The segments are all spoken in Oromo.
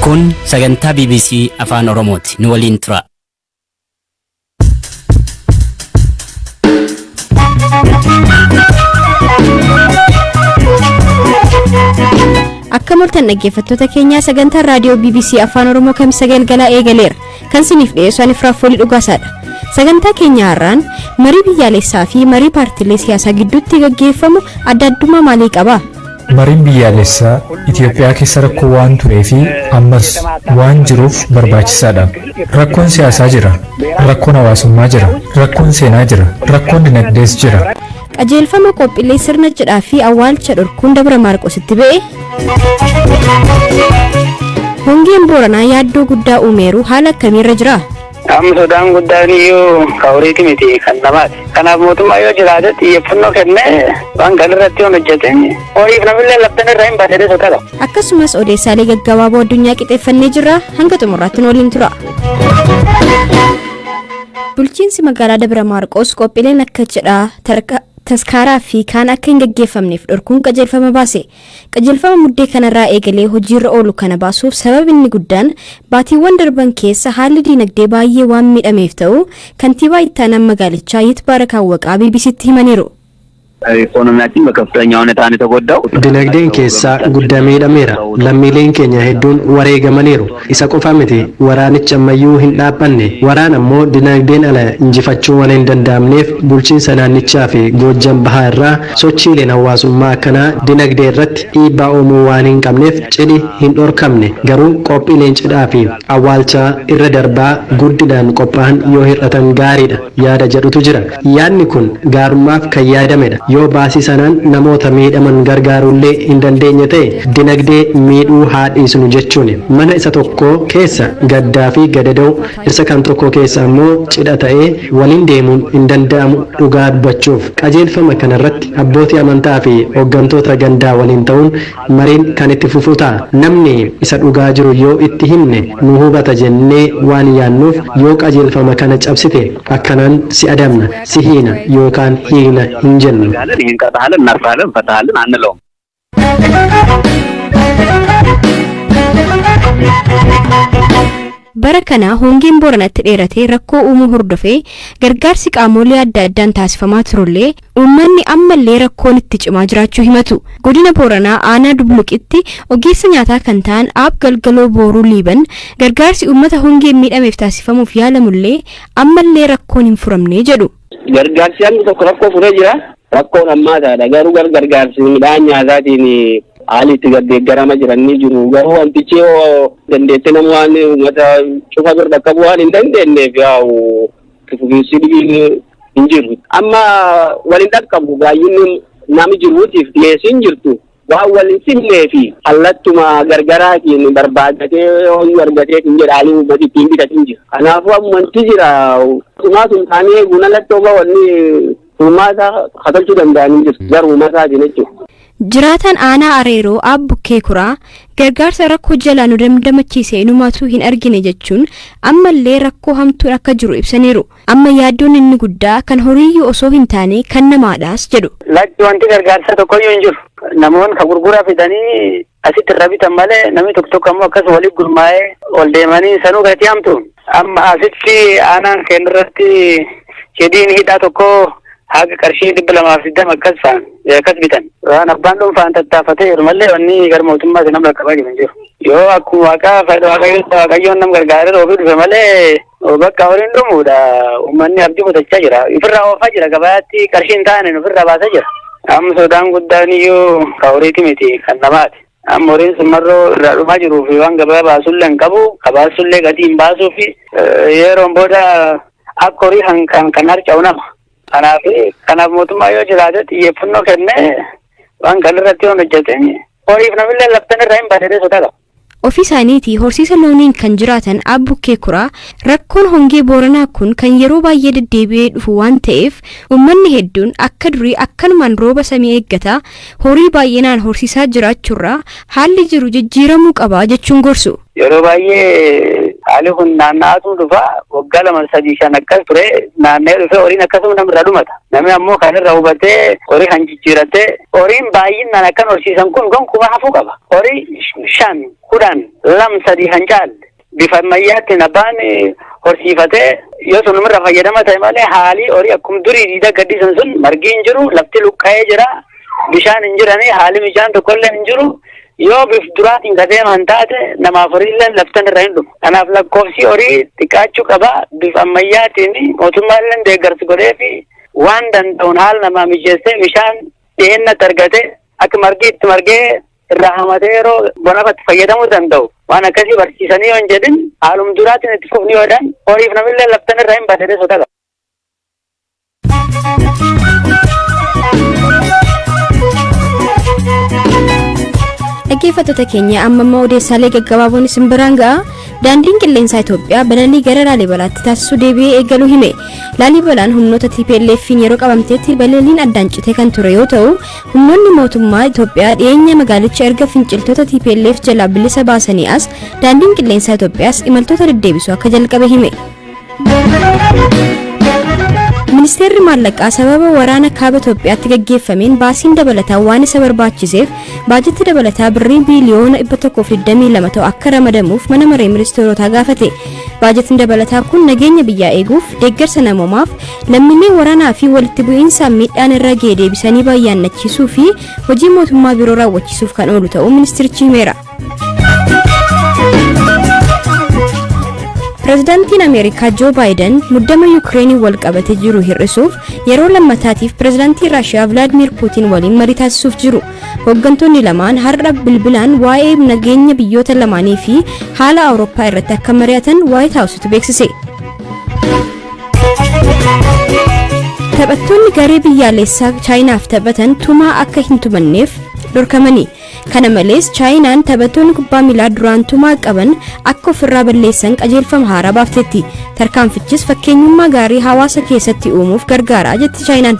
Kun sagantaa BBC Afaan Oromooti. Nu waliin tura. Akka murtan dhaggeeffattoota keenyaa sagantaa raadiyoo BBC Afaan Oromoo kamisa galgalaa eegaleera. Kan siniif dhiyeessu ani Firaafoolii Dhugaasaadha. Sagantaa keenya har'aan marii biyyaalessaa fi marii paartiilee siyaasaa gidduutti gaggeeffamu adda addummaa maalii qaba? Mariin biyyaalessaa Itoophiyaa keessa rakkoo waan turee fi ammas waan jiruuf barbaachisaadha. Rakkoon siyaasaa jira, rakkoon hawaasummaa jira, rakkoon seenaa jira, rakkoon dinagdees jira. Qajeelfama qophiilee sirna cidhaa fi awwaalcha dhorkuun Dabra Maarqositti ba'e. Hongeen Booranaa yaaddoo guddaa uumeeru haala akkamiirra jira? Sodaan guddaan iyyuu ka'uriiti miti kan namaati. Kanaaf mootummaa yoo jiraate xiyyeeffannoo kennee waan galirratti hojjete horiif namillee laftan irraa hin baatee sodaadha. Akkasumas odeessaalee gaggabaaboo addunyaa qixeeffannee jirra. Hanga xumuraatti nu waliin tura. Bulchiinsi magaalaa Dabra Maarqos qophiileen akka cidhaa taskaaraa fi kaan akka hin gaggeeffamneef dhorkuun qajeelfama baase. Qajeelfama muddee kanarraa eegalee hojiirra oolu kana baasuuf sababni guddaan baatiiwwan darban keessa haalli dinagdee baay'ee waan miidhameef ta'u kantiibaa itti aanaa magaalichaa Yitbaara Kaawwaqaa BBCtti himaniiru. ኢኮኖሚያችን በከፍተኛ ሁኔታ ነው የተጎዳው dinagdeen keessa guddaa miidhameera lammiileen keenya hedduun wareegamaniiru isa qofa miti waraanicha ammayyuu hin dhaabbanne waraan ammoo dinagdeen ala injifachuu waan hin danda'amneef bulchiinsa naannichaa fi Goojjam Bahaa irraa sochiileen hawaasummaa akkanaa dinagdee irratti dhiibbaa uumuu waan hin qabneef cidhi hin dhorkamne garuu qophiileen cidhaa fi awwaalchaa irra darbaa guddinaan qophaa'an yoo hir'atan gaariidha yaada jedhutu jira yaadni kun gaarummaaf kan yaadamedha yoo baasii sanaan namoota miidhaman gargaarullee hin dandeenye ta'e dinagdee miidhuu haa dhiisnu jechuun mana isa tokko keessa gaddaa fi gadadoo isa kan tokko keessa ammoo cidha ta'ee waliin deemuun hin danda'amu dhugaa dubbachuuf qajeelfama kanarratti abbootii amantaa fi hooggantoota gandaa waliin ta'uun mariin kan itti fufu ta'a namni isa dhugaa jiru yoo itti himne nu hubata jennee waan yaannuuf yoo qajeelfama kana cabsite akkanaan si adamna si hiina yookaan hiina hin jennu. ይህን ቀጣለን እናርፋለን ፈታለን አንለውም Bara kana hongeen Booranatti dheeratee rakkoo uumuu hordofee gargaarsi qaamolee adda addaan taasifamaa turullee uummanni ammallee rakkoon itti cimaa jiraachuu himatu. Godina Booranaa aanaa Dubluqitti ogeessa nyaataa kan ta'an Aab Galgaloo Booruu Liiban gargaarsi uummata hongeen miidhameef taasifamuuf yaalamullee ammallee rakkoon hin furamne jedhu. Gargaarsi hangi tokko rakkoo furee jira. Rakkoon ammaataadha garuu gargaarsi midhaan nyaataatiin haalitti gaddeeggarama jiranii jiru garuu wantichi dandeette nama waan uummata cufa bira dhaqqabu waan hin dandeenyeef yaa'u fufiinsi dhibiin hin jiru amma waliin dhaqqabu baay'inni nami jiruutiif dhiyeessiin jirtu waan waliin simnee fi allattuma gargaraatiin barbaadatee hoyyuu argatee hin jedhaalii uummati ittiin bitatin jira kanaafuu ammanti jira sumaatun taanee guna lattooba wanni uummata katalchuu danda'anii jiru garuu uummataatiin jechuudha. Jiraataan aanaa Areeroo Abbukkee Kuraa gargaarsa rakkoo jalaa nu dandamachiise inumaatu hin argine jechuun ammallee rakkoo hamtuun akka jiru ibsaniiru. Amma yaaddoon inni guddaa kan horiiyyuu osoo hin taane kan namaadhaas jedhu. Lakki wanti gargaarsa tokkoyyuu hin jiru. Namoonni kan gurguraa fidanii asitti irra bitan malee namni tokko tokko ammoo akkas waliin gurmaa'ee ol deemanii sanuu gatii hamtu. Amma asitti aanaan keenyarratti jedhiin hidhaa tokko haga qarshii 250 akkas bitan waan abbaan dhuunfaan tattaafatee malee wanni gara mootummaatti nama qaqqabaa jiran jiru yoo akkuma waaqayyoon nama gargaaree roobii dhufe malee bakka horiin dhumuudha uummanni abdii mutachaa jira ofirraa oofaa jira gabaatti qarshiin taa'anii ofirraa baasaa jira amma sodaan guddaan iyyuu ka'uriiti miti kan namaati amma horiin sumarroo irraa dhumaa jiruu fi waan gabaa baasullee hin qabu kabaasullee gatii hin baasuu fi yeroon booda akka horii kan harca'u nama. Kanaaf mootummaa yoo jiraate xiyyeeffannoo kennee waan galirratti hojjete horiif namillee laftan irraa hin baatee sodaadha. Ofii isaaniitii horsiisa looniin kan jiraatan Abbukkee Kuraa rakkoon hongee Booranaa kun kan yeroo baay'ee deddeebi'ee dhufu waan ta'eef uummanni hedduun akka durii akkanumaan rooba samii eeggataa horii baay'inaan horsiisaa jiraachuurraa haalli jiru jijjiiramuu qaba jechuun gorsu. Yeroo baay'ee Hali kun naanna'atu dhufa waggaa 2-3 akkas ture naanna'ee dhufe horiin akkasuma namirraa dhumata. Namni ammoo kan irraa hubatee horii kan jijjiiratee horiin baay'inaan akkan horsiisan kun gonkumaa hafuu qaba. Horii 5, 10, 2, 3 kan caalle bifa ammayyaatti abbaan horsiifatee yoo sunumirra fayyadama ta'e malee haalii horii akkuma durii diida gaddisan sun margi hin jiru, lafti luqqa'ee jira, bishaan hin jiranii, haali bishaan tokkollee hin jiru. Yoo bif duraatiin kadeeman taate namaaf horiillee laftan irra hin dhufu. Kanaaf lakkoofsi horii xiqqaachuu qaba. Bifa ammayyaatiin mootummaallee deeggarsi godhee fi waan danda'uun haala namaa mijeessee bishaan dhiyeennatti argate akka margi itti margee irraa hamatee yeroo bonafatti fayyadamuu danda'u. Waan akkasii barsiisanii yoo hin jedhin haalum duraatiin itti fufni yoodhaan horiif namillee laftan irra hin badee sodaa qaba. Dhaggeeffattoota keenya amma odeessaalee gaggabaaboon isin biraan ga'a. Daandiin qilleensaa Itoophiyaa balallii gara Laalibalaatti taasisuu deebi'ee eegaluu hime. Laalibalaan humnoota TPLF'n yeroo qabamteetti balalliin addaan citee kan ture yoo ta'u, humnoonni mootummaa Itoophiyaa dhiyeenya magaalicha erga finciltoota TPLF jalaa bilisa baasanii as daandiin qilleensaa Itoophiyaas imaltoota deddeebisuu akka jalqabe hime. Ministeerri maallaqaa sababa waraana kaaba Itoophiyaatti gaggeeffameen baasiin dabalataa waan isa barbaachiseef baajetii dabalataa birrii biiliyoona 122 ta'u akka ramadamuuf mana maree ministeerotaa gaafate. Baajetiin dabalataa kun nageenya biyyaa eeguuf, deeggarsa namoomaaf, lammiilee waraanaa fi walitti bu'iinsa miidhaan irra ga'e deebisanii baay'annachiisuu fi hojii mootummaa biroo raawwachiisuuf kan oolu ta'uu ministeerichi himeera. Pireezidaantiin Ameerikaa Joo Baayiden muddama Yuukireenii wal qabatee jiru hir'isuuf yeroo lammataatiif pireezidaantii Raashiyaa Vilaadimiir Puutiin waliin marii taasisuuf jiru. Hooggantoonni lamaan har'a bilbilaan waa'ee nageenya biyyoota lamaanii fi haala Awurooppaa irratti akka mari'atan Waayit Haawusitu beeksise. Taphattoonni garee biyyaalessaa Chaayinaaf taphatan tumaa akka hin tumanneef dhorkamanii. Kana malees Chaayinaan taphattoonni kubbaa miilaa duraan tumaa qaban akka ofirraa balleessan qajeelfama haaraa baafteetti. Tarkaanfichis fakkeenyummaa gaarii hawaasa keessatti uumuuf gargaara jetti Chaayinaan.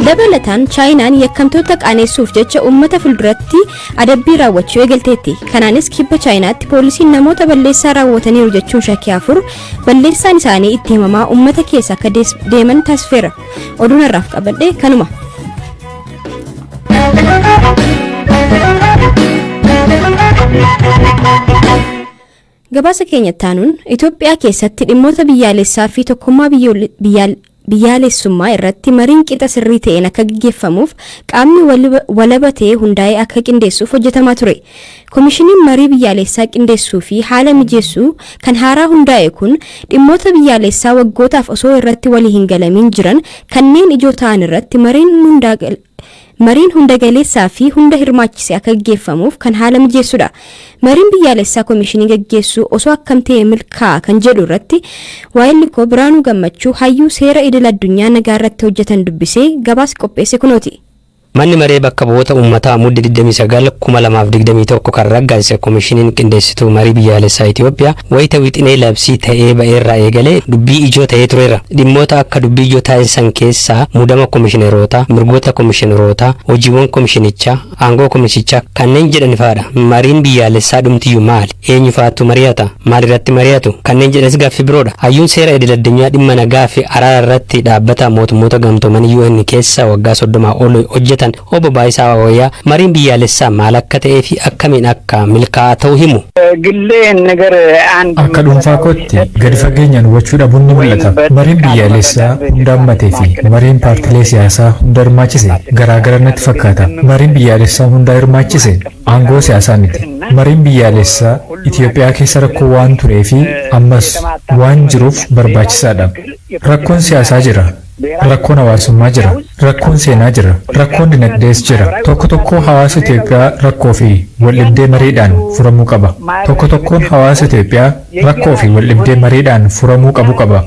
Dabalataan Chaayinaan yakkamtoota qaanessuuf jecha uummata fuulduratti adabbii raawwachuu eegalteetti. Kanaanis kibba Chaayinaatti poolisiin namoota balleessaa raawwataniiru jechuun shakkii 4 balleessaan isaanii itti himamaa uummata keessa akka deeman taasiseera. Oduun har'aaf qabadhe kanuma. Gabaasa keenya taanuun Itoophiyaa keessatti dhimmoota biyyaalessaa fi tokkummaa biyyaalessummaa irratti mariin qixa sirrii ta'een akka gaggeeffamuuf qaamni walabatee hundaa'ee akka qindeessuuf hojjetamaa ture. Koomishiniin marii biyyaalessaa qindeessuu fi haala mijeessuu kan haaraa hundaa'e kun dhimmoota biyyaalessaa waggootaaf osoo irratti walii hin galamiin jiran kanneen ijoo ta'an irratti mariin hunda galeessaa fi hunda hirmaachise akka gaggeeffamuuf kan haala mijeessudha. Mariin biyyaalessaa koomishinii gaggeessuu osoo akkam ta'e milkaa'aa kan jedhu irratti waa'illi koo Biraanuu Gammachuu hayyuu seera idil addunyaa nagaa irratti hojjetan dubbisee gabaasa qopheesse kunooti. Manni maree bakka bu'oota uummataa mudde 29 2021 kan raggaasise koomishiniin qindeessituu marii biyyaalessaa Itoophiyaa wayita wixinee labsii ta'ee ba'eerraa eegalee dubbii ijoo ta'ee tureera. Dhimmoota akka dubbii ijoo taasisan keessaa muudama koomishineerotaa, mirgoota koomishineerotaa, hojiiwwan koomishinichaa, aangoo koomishinichaa kanneen jedhan fa'aadha. Mariin biyyaalessaa dhumtiyyuu maali? Eenyu fa'aatu mari'ata? Maal irratti mari'atu? Kanneen jedhanis gaaffii biroodha. Hayyuun seera idil addunyaa dhimma nagaa fi araara irratti dhaabbata mootummoota gamtoomanii UN keessa waggaa 30 ol hojjetan obbo Baayisaa Wayyaa mariin biyyaalessaa maal akka ta'ee fi akkamiin akka milkaa'aa ta'uu himu. Akka dhuunfaa kootti gadi fageenyaan hubachuu dhabuun ni mul'ata. Mariin biyyaalessaa hunda hammatee fi mariin paartilee siyaasaa hunda hirmaachise garaagara natti fakkaata. Mariin biyyaalessaa hunda hirmaachise aangoo siyaasaa miti. Mariin biyyaalessaa Itoophiyaa keessa rakkoo waan turee fi ammas waan jiruuf barbaachisaadha. Rakkoon siyaasaa jira. Rakkoon hawaasummaa jira. Rakkoon seenaa jira. Rakkoon dinagdees jira. Tokko tokko hawaasa Itoophiyaa rakkoo fi waldhibdee mariidhaan furamuu qaba. Tokko tokkoon hawaasa Itoophiyaa rakkoo fi waldhibdee mariidhaan furamuu qaba.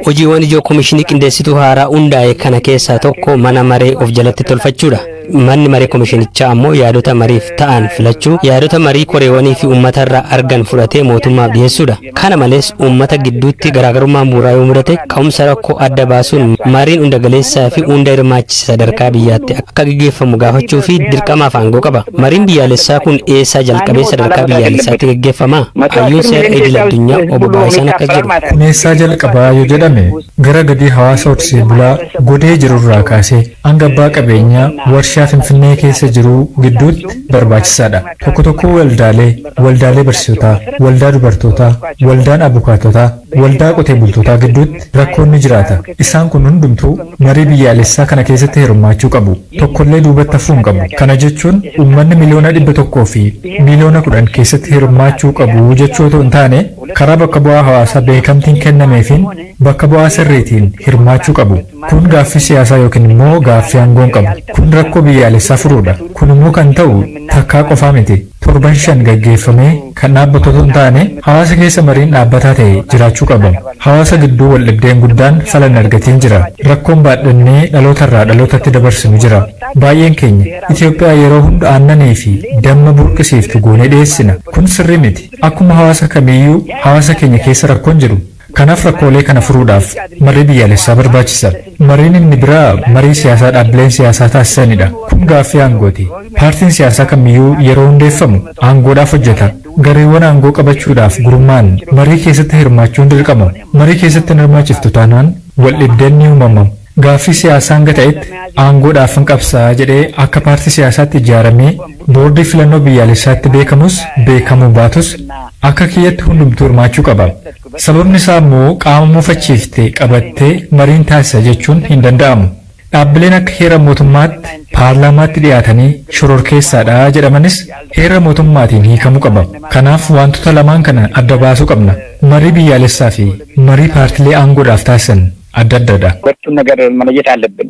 Hojiiwwan ijoo koomishinii qindeessituu haaraa hundaa'e kana keessaa tokko mana maree of jalatti tolfachuudha. manni marii komishinichaa ammoo yaadota mariif ta'an filachuu, yaadota marii koreewwanii fi uummatarraa argan fudhatee mootummaaf dhiyeessuudha. Kana malees uummata gidduutti garaagarummaan bu'uuraa yoo mudate ka'umsa rakkoo adda baasuun mariin hunda galeessaa fi hunda hirmaachisa sadarkaa biyyaatti akka gaggeeffamu gaafachuu fi dirqamaaf aangoo qaba. Mariin biyyaalessaa kun eessaa jalqabee sadarkaa biyyaalessaatti gaggeeffama? Hayyuun seera idil addunyaa obbo Baayisan akkas jedhu. Kun eessaa jalqabaa yoo jedhame gara gadii hawaasa horsiisee bulaa godee jirurraa kaasee hanga abbaa qabeenyaa warshaa Finfinnee keessa jiru gidduutti barbaachisaadha. Tokko tokko waldaalee barsiisotaa, waldaa dubartootaa, waldaan abukaatotaa, waldaa qotee bultootaa gidduutti rakkoon ni jiraata. Isaan kun hundumtuu marii biyyaalessaa kana keessatti hirmaachuu qabu. Tokkollee duubatti hafuu hin qabu. Kana jechuun uummanni miliyoona 100 fi miliyoona 10 keessatti hirmaachuu qabu jechuu otoo hin taane karaa bakka bu'aa hawaasaa beekamtiin kennameefiin bakka bu'aa sirriitiin hirmaachuu qabu. Kun gaaffii siyaasaa yookiin immoo gaaffii aangoo qabu. Kun rakkoo biyyaalessaa furuudha. Kun immoo kan ta'u takkaa qofaa miti. 7-5 gaggeeffamee kan dhaabbatu otoo hin taane hawaasa keessa mariin dhaabbataa ta'e jiraachuu qaba. Hawaasa gidduu wal dhibdeen guddaan fala hin argatiin jira. Rakkoon baadhannee dhalootarraa dhalootatti dabarsinu jira. Baay'een keenya Itoophiyaa yeroo hunda aannanii fi damma burqisiiftu goonee dhiyeessina. Kun sirrii miti. Akkuma hawaasa kamiiyyuu hawaasa keenya keessa rakkoon jiru. Kanaaf rakkoolee kana furuudhaaf marii biyyaalessaa barbaachisa. Mariin inni biraa marii siyaasaa dhaabbileen siyaasaa taasisanidha. Kun gaaffii aangooti. Paartiin siyaasaa kamiyyuu yeroo hundeeffamu aangoodhaaf hojjeta. Gareewwan aangoo qabachuudhaaf gurmaan marii keessatti hirmaachuun dirqama. Marii keessatti hin hirmaachiftu taanaan wal dhibdeen ni uumamu. Gaaffii siyaasaa hanga ta'etti aangoodhaaf hin qabsaa jedhee akka paartii siyaasaatti ijaaramee boordii filannoo biyyaalessaatti beekamus beekamuu baatus akka kiyyatti hundumtuu hirmaachuu qaba. Sababni isaa immoo qaama muufachiiftee qabattee mariin taasisa jechuun hin danda'amu. Dhaabbileen akka heera mootummaatti paarlaamaatti dhiyaatanii shororkeessaadha jedhamanis heera mootummaatiin hiikamuu qaba. Kanaaf wantoota lamaan kana adda baasuu qabna. Marii biyyaalessaa fi marii paartilee aangoodhaaf taasisan adda addadha. ሁለቱን ነገር መለየት አለብን።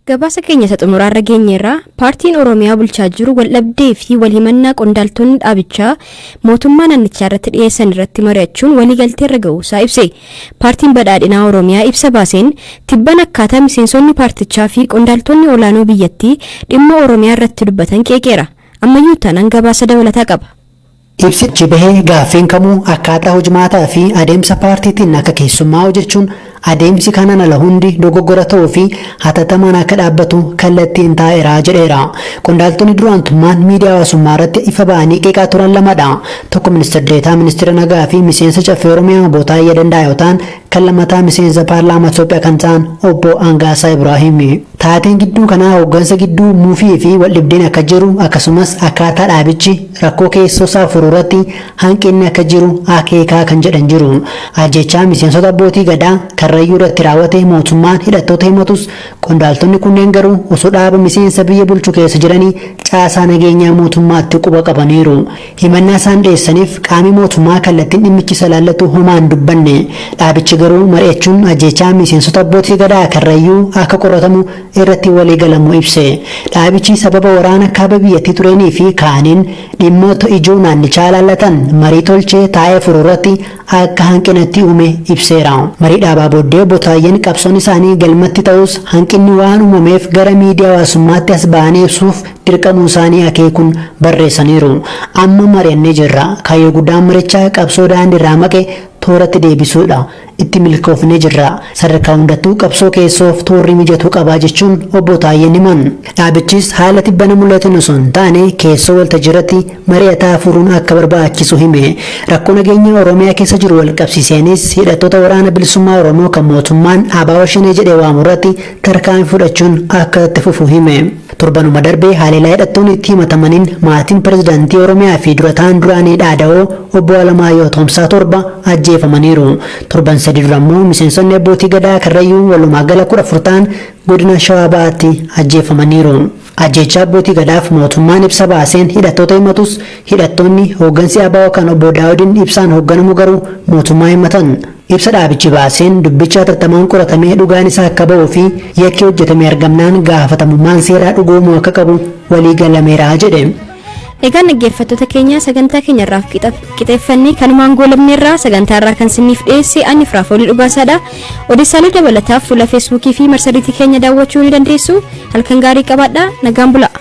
Gabaasa keenya isa xumuraarra geenyeerra paartiin Oromiyaa bulchaa jiru waldhabdee fi walhimannaa qondaaltonni dhaabichaa mootummaa naannichaa irratti dhiyeessan irratti mari'achuun waliigalteerra ga'uusaa ibse. Paartiin badhaadhinaa Oromiyaa ibsa baaseen tibban akkaataa miseensonni paartichaa fi qondaaltonni olaanoo biyyattii dhimma Oromiyaa irratti dubbatan qeeqeera. Ammayyuu taanaan gabaasa dabalataa qaba. Ibsichi bahee gaaffiin kamuu akkaataa hojmaataa fi adeemsa paartiitiin akka keessummaa hojjechuun adeemsi kanaan ala hundi dogoggora ta'uu fi hatattamaan akka dhaabbatu kallattiin taa'eera jedheera. Qondaaltonni duraantummaan miidiyaa hawaasummaa irratti ifa ba'anii qeeqaa turan lamadha. Tokko ministeera deetaa ministeera nagaa fi miseensa caffee Oromiyaa obbo Taayyee Danda'a yoo ta'an kan lammataa miseensa paarlaamaa Itoophiyaa kan ta'an obbo Angaasaa Ibraahim. Taateen gidduu kanaa hooggansa gidduu muufii fi waldhibdeen akka jiru akkasumas akkaataa dhaabichi rakkoo keessoo isaa furuurratti hanqinni akka jiru akeekaa kan jedhan jiru. Ajjechaa miseensota abbootii gadaa karrayyuu irratti raawwate mootummaan hidhattoota himatus qondaaltonni kunneen garuu osoo dhaaba miseensa biyya bulchu keessa jiranii caasaa nageenyaa mootummaatti quba qabaniiru. Himannaa isaan dhiyeessaniif qaamni mootummaa kallattiin dhimmichi ilaallatu homaan dubbanne. Dhaabichi garuu mari'achuun ajjechaa miseensota abbootii gadaa karrayyuu akka qoratamu irratti walii galamuu ibse. Dhaabichi sababa waraana kaaba biyyattii tureenii fi kaaniin dhimmoota ijoo naannichaa ilaallatan marii tolchee taa'ee furuurratti akka hanqinatti uume ibseera. Marii dhaabaa booddee obbo Taayyeen qabsoon isaanii galmatti ta'us hanqinni waan uumameef gara miidiyaa hawaasummaatti as ba'anii ibsuuf dirqamuu isaanii akeekuun barreessaniiru. Amma mari'annee jirra. Kaayyoo guddaan marichaa qabsoo daandiirraa maqe tooratti deebisuudha. Itti milkoofnee jirra. Sadarkaa hundattuu qabsoo keessoof toorri mijatuu qabaa jechuun obbo Taayyeen himan. Dhaabichis haala tibbana mul'atan osoo hin taane keessoo waltajjiirratti mari'ataa furuun akka barbaachisu hime. Rakkoo nageenya Oromiyaa keessa jiru wal qabsiiseenis hidhattoota waraana bilisummaa Oromoo kan mootummaan ABO shanee jedhee waamu irratti tarkaanfii fudhachuun akka itti fufu hime. Torbanuma darbee haleellaa hidhattoonni itti himatamaniin maatiin pirezidaantii Oromiyaa fi durataan duraanii dhaada'oo obbo Alamaayyoo Toomsaa 7 ajjeefamaniiru. Torban sadii dura immoo miseensonni abbootii gadaa karrayyuu walumaa gala 14 ta'an godina Shawaa Bahaatti ajjeefamaniiru. Ajjeechaa abbootii gadaaf mootummaan ibsa baaseen hidhattoota himatus hidhattoonni hooggansi ABO kan obbo Daawudiin ibsaan hoogganamu garuu mootummaa himatan. Ibsa dhaabichi baaseen dubbicha hatattamaan qoratamee dhugaan isaa akka ba'uu fi yakki hojjetame argamnaan gaafatamummaan seeraa dhugoomuu akka qabu walii galameera jedhe. Egaa dhaggeeffattoota keenya sagantaa keenya irraa qixeeffannee kanumaan goolabne irraa sagantaa irraa kan siniif dhiyeesse ani Firaafoolii Dhugaasaadha. Odeessaalee dabalataaf fuula Feesbuukii fi marsariitii keenya daawwachuu ni dandeessu. Halkan gaarii qabaadhaa. Nagaan bulaa.